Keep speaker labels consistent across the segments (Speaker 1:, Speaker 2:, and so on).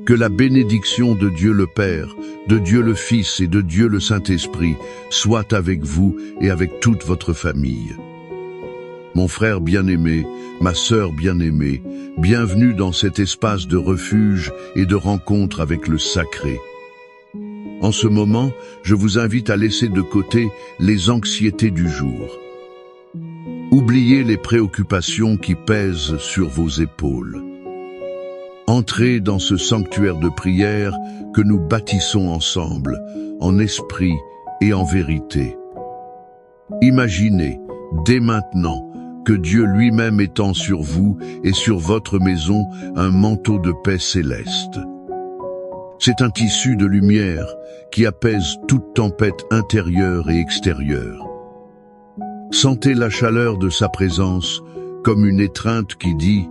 Speaker 1: Que la bénédiction de Dieu le Père, de Dieu le Fils et de Dieu le Saint-Esprit soit avec vous et avec toute votre famille. Mon frère bien-aimé, ma sœur bien-aimée, bienvenue dans cet espace de refuge et de rencontre avec le sacré. En ce moment, je vous invite à laisser de côté les anxiétés du jour. Oubliez les préoccupations qui pèsent sur vos épaules. Entrez dans ce sanctuaire de prière que nous bâtissons ensemble, en esprit et en vérité. Imaginez, dès maintenant, que Dieu lui-même étend sur vous et sur votre maison un manteau de paix céleste. C'est un tissu de lumière qui apaise toute tempête intérieure et extérieure. Sentez la chaleur de sa présence comme une étreinte qui dit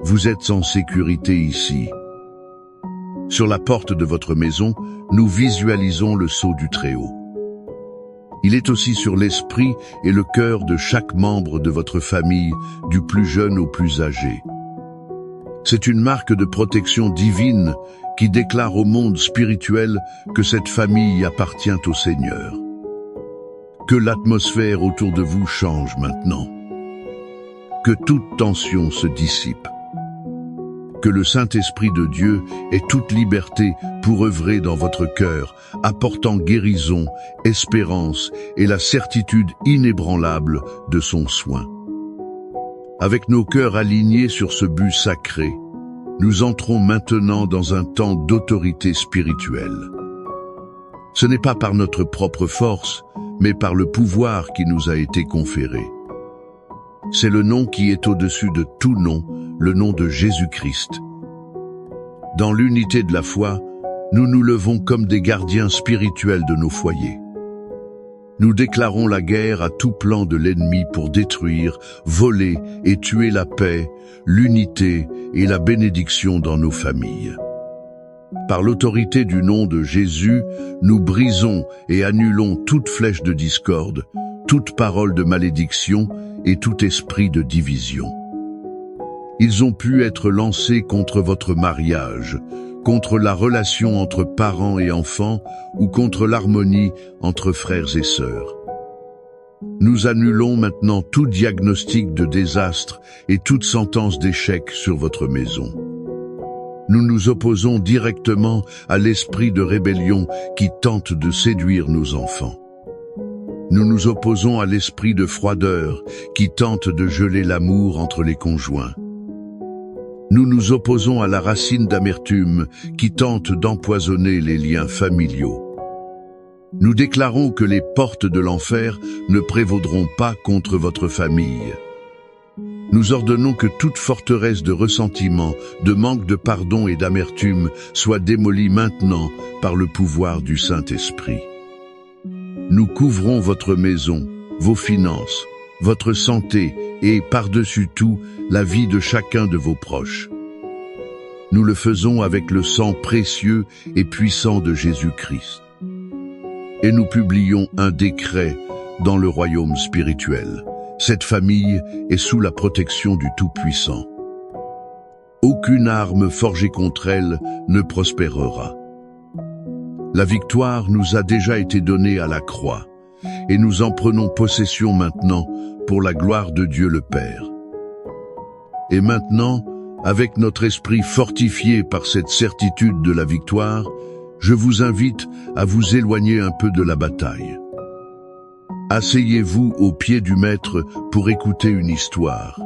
Speaker 1: « Vous êtes en sécurité ici ». Sur la porte de votre maison, nous visualisons le sceau du Très-Haut. Il est aussi sur l'esprit et le cœur de chaque membre de votre famille, du plus jeune au plus âgé. C'est une marque de protection divine qui déclare au monde spirituel que cette famille appartient au Seigneur. Que l'atmosphère autour de vous change maintenant. Que toute tension se dissipe. Que le Saint-Esprit de Dieu ait toute liberté pour œuvrer dans votre cœur, apportant guérison, espérance et la certitude inébranlable de son soin. Avec nos cœurs alignés sur ce but sacré, nous entrons maintenant dans un temps d'autorité spirituelle. Ce n'est pas par notre propre force, mais par le pouvoir qui nous a été conféré. C'est le nom qui est au-dessus de tout nom, le nom de Jésus-Christ. Dans l'unité de la foi, nous nous levons comme des gardiens spirituels de nos foyers. Nous déclarons la guerre à tout plan de l'ennemi pour détruire, voler et tuer la paix, l'unité et la bénédiction dans nos familles. Par l'autorité du nom de Jésus, nous brisons et annulons toute flèche de discorde, toute parole de malédiction et tout esprit de division. Ils ont pu être lancés contre votre mariage, contre la relation entre parents et enfants ou contre l'harmonie entre frères et sœurs. Nous annulons maintenant tout diagnostic de désastre et toute sentence d'échec sur votre maison. Nous nous opposons directement à l'esprit de rébellion qui tente de séduire nos enfants. Nous nous opposons à l'esprit de froideur qui tente de geler l'amour entre les conjoints. Nous nous opposons à la racine d'amertume qui tente d'empoisonner les liens familiaux. Nous déclarons que les portes de l'enfer ne prévaudront pas contre votre famille. Nous ordonnons que toute forteresse de ressentiment, de manque de pardon et d'amertume soit démolie maintenant par le pouvoir du Saint-Esprit. Nous couvrons votre maison, vos finances, votre santé et, par-dessus tout, la vie de chacun de vos proches. Nous le faisons avec le sang précieux et puissant de Jésus-Christ. Et nous publions un décret dans le royaume spirituel. Cette famille est sous la protection du Tout-Puissant. Aucune arme forgée contre elle ne prospérera. La victoire nous a déjà été donnée à la croix, et nous en prenons possession maintenant pour la gloire de Dieu le Père. Et maintenant, avec notre esprit fortifié par cette certitude de la victoire, je vous invite à vous éloigner un peu de la bataille. Asseyez-vous au pied du Maître pour écouter une histoire.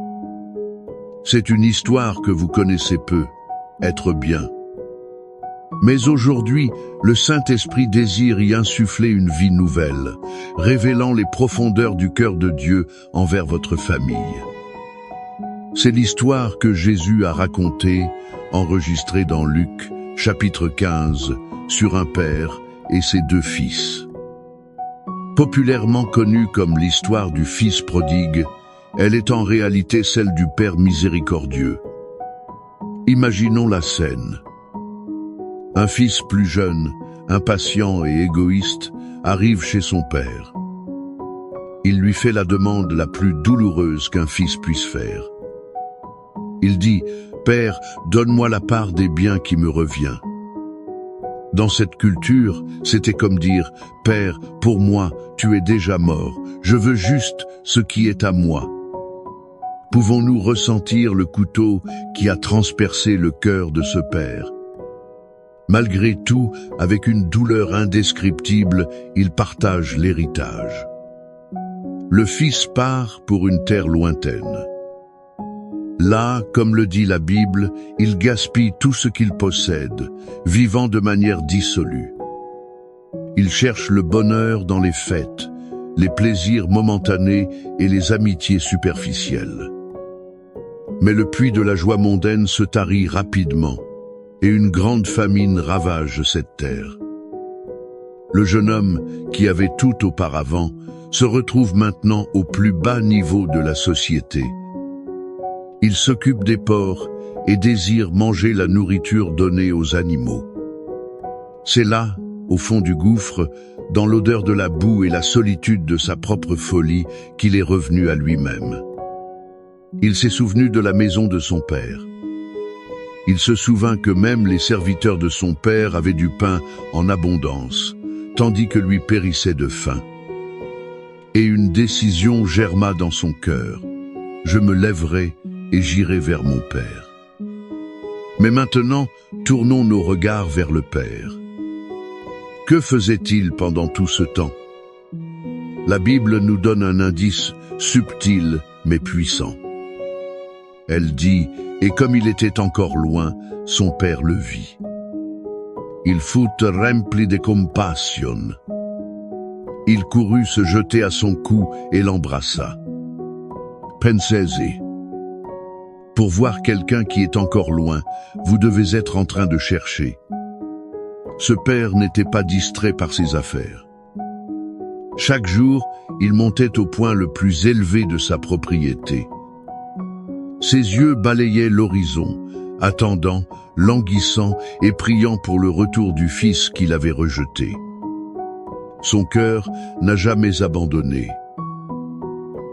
Speaker 1: C'est une histoire que vous connaissez peu, être bien. Mais aujourd'hui, le Saint-Esprit désire y insuffler une vie nouvelle, révélant les profondeurs du cœur de Dieu envers votre famille. C'est l'histoire que Jésus a racontée, enregistrée dans Luc, chapitre 15, sur un père et ses deux fils. Populairement connue comme l'histoire du fils prodigue, elle est en réalité celle du Père miséricordieux. Imaginons la scène. Un fils plus jeune, impatient et égoïste, arrive chez son père. Il lui fait la demande la plus douloureuse qu'un fils puisse faire. Il dit « Père, donne-moi la part des biens qui me revient. Dans cette culture, c'était comme dire, Père, pour moi, tu es déjà mort, je veux juste ce qui est à moi. Pouvons-nous ressentir le couteau qui a transpercé le cœur de ce Père? Malgré tout, avec une douleur indescriptible, il partage l'héritage. Le Fils part pour une terre lointaine. Là, comme le dit la Bible, il gaspille tout ce qu'il possède, vivant de manière dissolue. Il cherche le bonheur dans les fêtes, les plaisirs momentanés et les amitiés superficielles. Mais le puits de la joie mondaine se tarit rapidement, et une grande famine ravage cette terre. Le jeune homme, qui avait tout auparavant, se retrouve maintenant au plus bas niveau de la société. Il s'occupe des porcs et désire manger la nourriture donnée aux animaux. C'est là, au fond du gouffre, dans l'odeur de la boue et la solitude de sa propre folie, qu'il est revenu à lui-même. Il s'est souvenu de la maison de son père. Il se souvint que même les serviteurs de son père avaient du pain en abondance, tandis que lui périssait de faim. Et une décision germa dans son cœur. Je me lèverai et j'irai vers mon Père. Mais maintenant, tournons nos regards vers le Père. Que faisait-il pendant tout ce temps? La Bible nous donne un indice subtil mais puissant. Elle dit, et comme il était encore loin, son Père le vit. Il fut rempli de compassion. Il courut se jeter à son cou et l'embrassa. Pensez-y. Pour voir quelqu'un qui est encore loin, vous devez être en train de chercher. Ce père n'était pas distrait par ses affaires. Chaque jour, il montait au point le plus élevé de sa propriété. Ses yeux balayaient l'horizon, attendant, languissant et priant pour le retour du fils qu'il avait rejeté. Son cœur n'a jamais abandonné.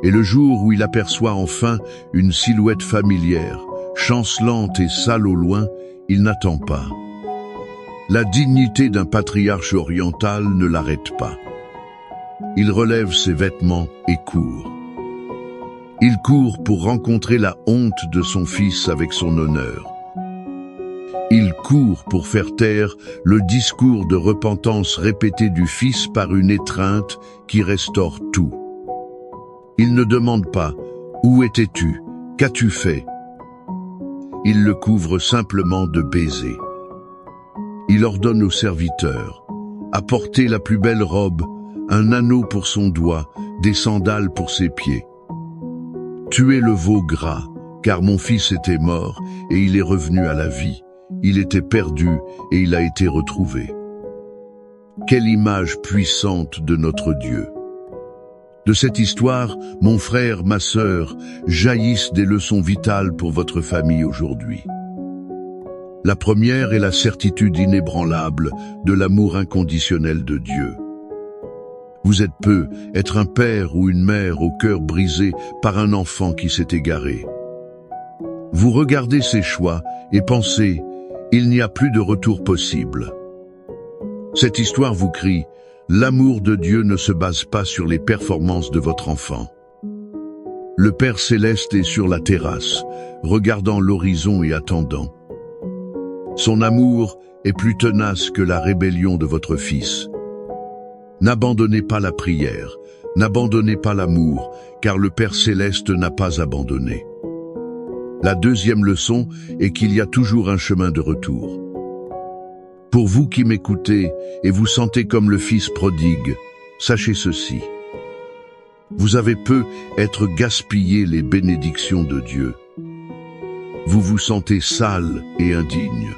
Speaker 1: Et le jour où il aperçoit enfin une silhouette familière, chancelante et sale au loin, il n'attend pas. La dignité d'un patriarche oriental ne l'arrête pas. Il relève ses vêtements et court. Il court pour rencontrer la honte de son fils avec son honneur. Il court pour faire taire le discours de repentance répété du fils par une étreinte qui restaure tout. Il ne demande pas « Où étais-tu? Qu'as-tu fait ?» Il le couvre simplement de baisers. Il ordonne aux serviteurs « Apportez la plus belle robe, un anneau pour son doigt, des sandales pour ses pieds. Tuez le veau gras, car mon fils était mort et il est revenu à la vie. Il était perdu et il a été retrouvé. » Quelle image puissante de notre Dieu! De cette histoire, mon frère, ma sœur, jaillissent des leçons vitales pour votre famille aujourd'hui. La première est la certitude inébranlable de l'amour inconditionnel de Dieu. Vous êtes peu être un père ou une mère au cœur brisé par un enfant qui s'est égaré. Vous regardez ses choix et pensez, il n'y a plus de retour possible. Cette histoire vous crie, l'amour de Dieu ne se base pas sur les performances de votre enfant. Le Père Céleste est sur la terrasse, regardant l'horizon et attendant. Son amour est plus tenace que la rébellion de votre fils. N'abandonnez pas la prière, n'abandonnez pas l'amour, car le Père Céleste n'a pas abandonné. La deuxième leçon est qu'il y a toujours un chemin de retour. Pour vous qui m'écoutez et vous sentez comme le fils prodigue, sachez ceci. Vous avez peu être gaspillé les bénédictions de Dieu. Vous vous sentez sale et indigne.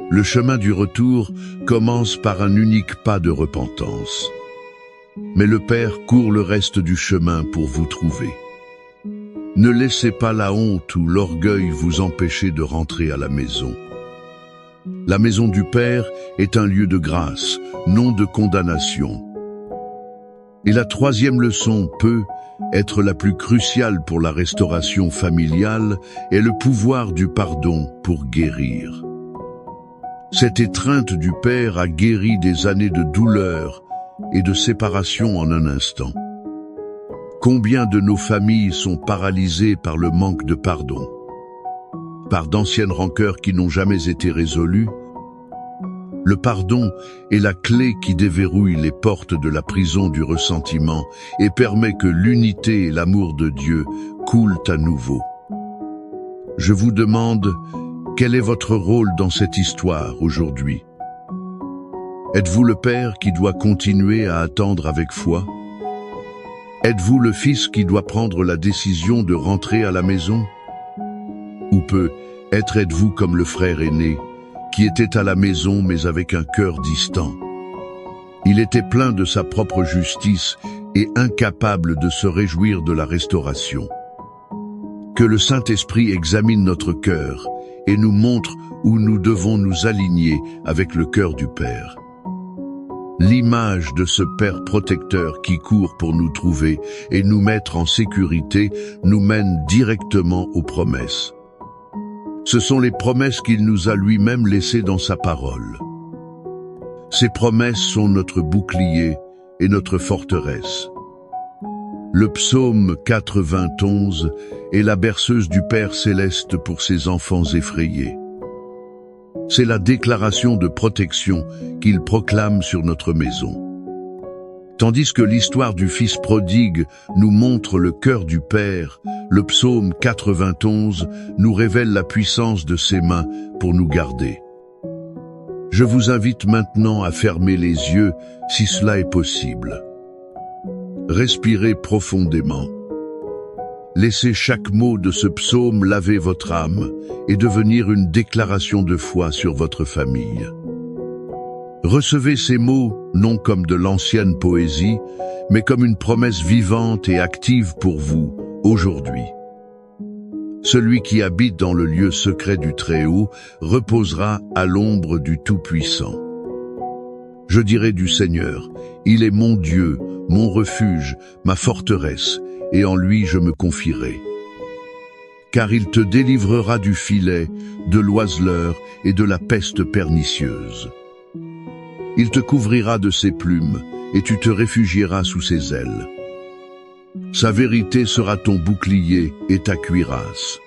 Speaker 1: Le chemin du retour commence par un unique pas de repentance. Mais le Père court le reste du chemin pour vous trouver. Ne laissez pas la honte ou l'orgueil vous empêcher de rentrer à la maison. La maison du Père est un lieu de grâce, non de condamnation. Et la troisième leçon peut être la plus cruciale pour la restauration familiale est le pouvoir du pardon pour guérir. Cette étreinte du Père a guéri des années de douleur et de séparation en un instant. Combien de nos familles sont paralysées par le manque de pardon, par d'anciennes rancœurs qui n'ont jamais été résolues? Le pardon est la clé qui déverrouille les portes de la prison du ressentiment et permet que l'unité et l'amour de Dieu coulent à nouveau. Je vous demande, quel est votre rôle dans cette histoire aujourd'hui? Êtes-vous le père qui doit continuer à attendre avec foi? Êtes-vous le fils qui doit prendre la décision de rentrer à la maison? Ou peut-être êtes-vous comme le frère aîné, qui était à la maison mais avec un cœur distant? Il était plein de sa propre justice et incapable de se réjouir de la restauration. Que le Saint-Esprit examine notre cœur et nous montre où nous devons nous aligner avec le cœur du Père. L'image de ce Père protecteur qui court pour nous trouver et nous mettre en sécurité nous mène directement aux promesses. Ce sont les promesses qu'il nous a lui-même laissées dans sa parole. Ces promesses sont notre bouclier et notre forteresse. Le psaume 91 est la berceuse du Père céleste pour ses enfants effrayés. C'est la déclaration de protection qu'il proclame sur notre maison. Tandis que l'histoire du Fils prodigue nous montre le cœur du Père, le psaume 91 nous révèle la puissance de ses mains pour nous garder. Je vous invite maintenant à fermer les yeux si cela est possible. Respirez profondément. Laissez chaque mot de ce psaume laver votre âme et devenir une déclaration de foi sur votre famille. Recevez ces mots non comme de l'ancienne poésie, mais comme une promesse vivante et active pour vous, aujourd'hui. Celui qui habite dans le lieu secret du Très-Haut reposera à l'ombre du Tout-Puissant. Je dirai du Seigneur, il est mon Dieu, mon refuge, ma forteresse, et en lui je me confierai. Car il te délivrera du filet, de l'oiseleur et de la peste pernicieuse. Il te couvrira de ses plumes, et tu te réfugieras sous ses ailes. Sa vérité sera ton bouclier et ta cuirasse.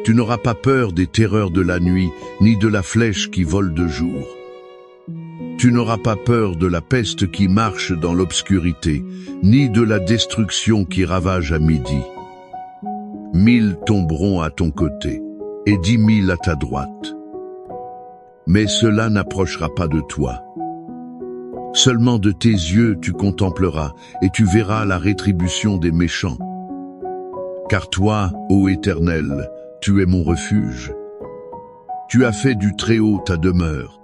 Speaker 1: Tu n'auras pas peur des terreurs de la nuit, ni de la flèche qui vole de jour. Tu n'auras pas peur de la peste qui marche dans l'obscurité, ni de la destruction qui ravage à midi. 1000 tomberont à ton côté, et 10 000 à ta droite. Mais cela n'approchera pas de toi. Seulement de tes yeux tu contempleras, et tu verras la rétribution des méchants. Car toi, ô Éternel, tu es mon refuge. Tu as fait du Très-Haut ta demeure.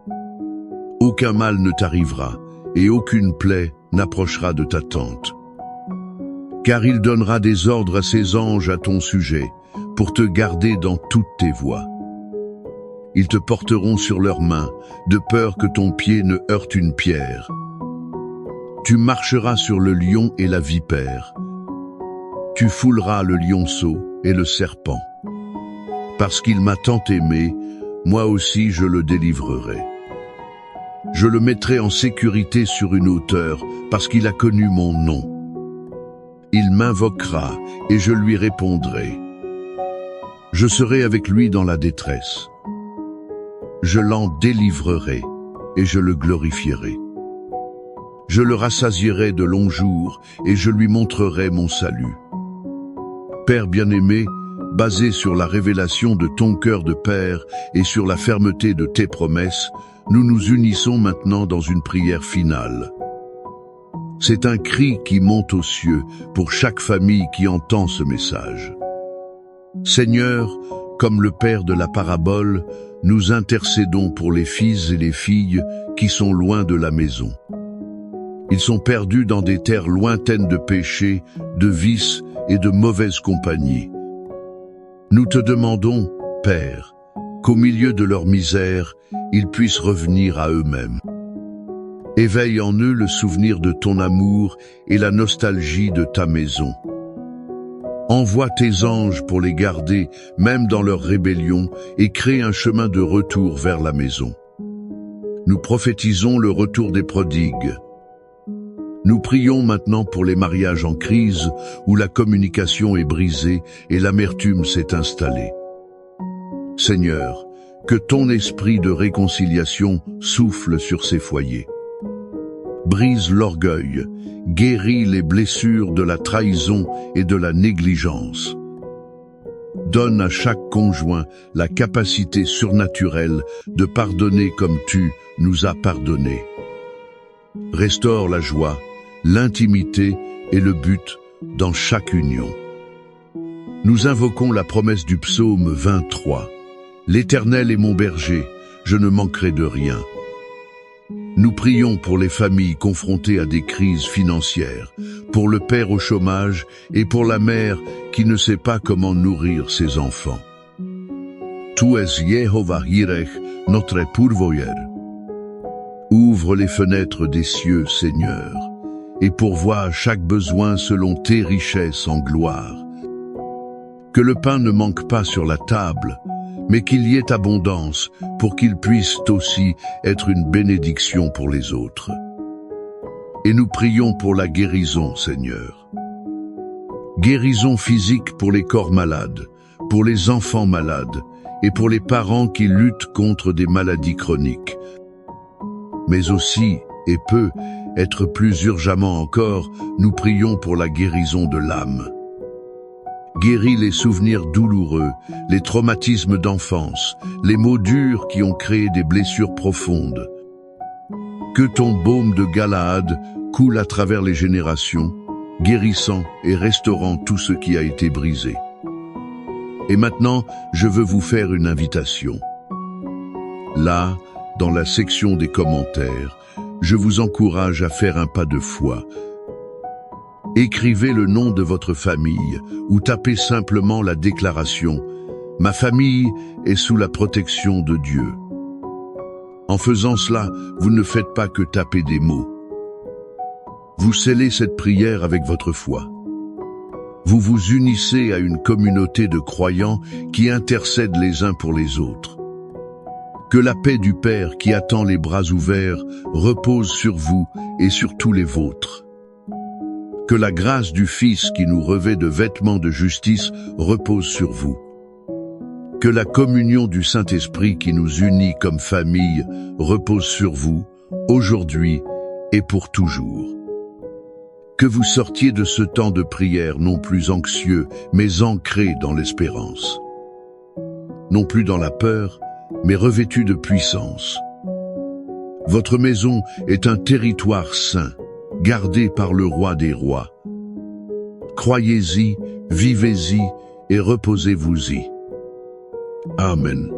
Speaker 1: Aucun mal ne t'arrivera, et aucune plaie n'approchera de ta tente. Car il donnera des ordres à ses anges à ton sujet, pour te garder dans toutes tes voies. Ils te porteront sur leurs mains, de peur que ton pied ne heurte une pierre. Tu marcheras sur le lion et la vipère. Tu fouleras le lionceau et le serpent. Parce qu'il m'a tant aimé, moi aussi je le délivrerai. Je le mettrai en sécurité sur une hauteur, parce qu'il a connu mon nom. Il m'invoquera, et je lui répondrai. Je serai avec lui dans la détresse. Je l'en délivrerai, et je le glorifierai. Je le rassasierai de longs jours, et je lui montrerai mon salut. Père bien-aimé, basé sur la révélation de ton cœur de Père et sur la fermeté de tes promesses, nous nous unissons maintenant dans une prière finale. C'est un cri qui monte aux cieux pour chaque famille qui entend ce message. Seigneur, comme le Père de la parabole, nous intercédons pour les fils et les filles qui sont loin de la maison. Ils sont perdus dans des terres lointaines de péché, de vices et de mauvaise compagnie. Nous te demandons, Père, qu'au milieu de leur misère, ils puissent revenir à eux-mêmes. Éveille en eux le souvenir de ton amour et la nostalgie de ta maison. Envoie tes anges pour les garder, même dans leur rébellion, et crée un chemin de retour vers la maison. Nous prophétisons le retour des prodigues. Nous prions maintenant pour les mariages en crise, où la communication est brisée et l'amertume s'est installée. Seigneur, que ton esprit de réconciliation souffle sur ces foyers. Brise l'orgueil, guéris les blessures de la trahison et de la négligence. Donne à chaque conjoint la capacité surnaturelle de pardonner comme tu nous as pardonné. Restaure la joie, l'intimité et le but dans chaque union. Nous invoquons la promesse du psaume 23. L'Éternel est mon berger, je ne manquerai de rien. Nous prions pour les familles confrontées à des crises financières, pour le père au chômage et pour la mère qui ne sait pas comment nourrir ses enfants. Tu es Yehovah Jireh, notre pourvoyeur. Ouvre les fenêtres des cieux, Seigneur, et pourvois chaque besoin selon tes richesses en gloire. Que le pain ne manque pas sur la table, mais qu'il y ait abondance pour qu'il puisse aussi être une bénédiction pour les autres. Et nous prions pour la guérison, Seigneur. Guérison physique pour les corps malades, pour les enfants malades et pour les parents qui luttent contre des maladies chroniques. Mais aussi, et peut être plus urgemment encore, nous prions pour la guérison de l'âme. Guéris les souvenirs douloureux, les traumatismes d'enfance, les mots durs qui ont créé des blessures profondes. Que ton baume de Galaad coule à travers les générations, guérissant et restaurant tout ce qui a été brisé. Et maintenant, je veux vous faire une invitation. Là, dans la section des commentaires, je vous encourage à faire un pas de foi. Écrivez le nom de votre famille ou tapez simplement la déclaration « Ma famille est sous la protection de Dieu ». En faisant cela, vous ne faites pas que taper des mots. Vous scellez cette prière avec votre foi. Vous vous unissez à une communauté de croyants qui intercèdent les uns pour les autres. Que la paix du Père qui attend les bras ouverts repose sur vous et sur tous les vôtres. Que la grâce du Fils qui nous revêt de vêtements de justice repose sur vous. Que la communion du Saint-Esprit qui nous unit comme famille repose sur vous, aujourd'hui et pour toujours. Que vous sortiez de ce temps de prière non plus anxieux, mais ancré dans l'espérance. Non plus dans la peur, mais revêtu de puissance. Votre maison est un territoire saint, gardé par le Roi des rois. Croyez-y, vivez-y et reposez-vous-y. Amen.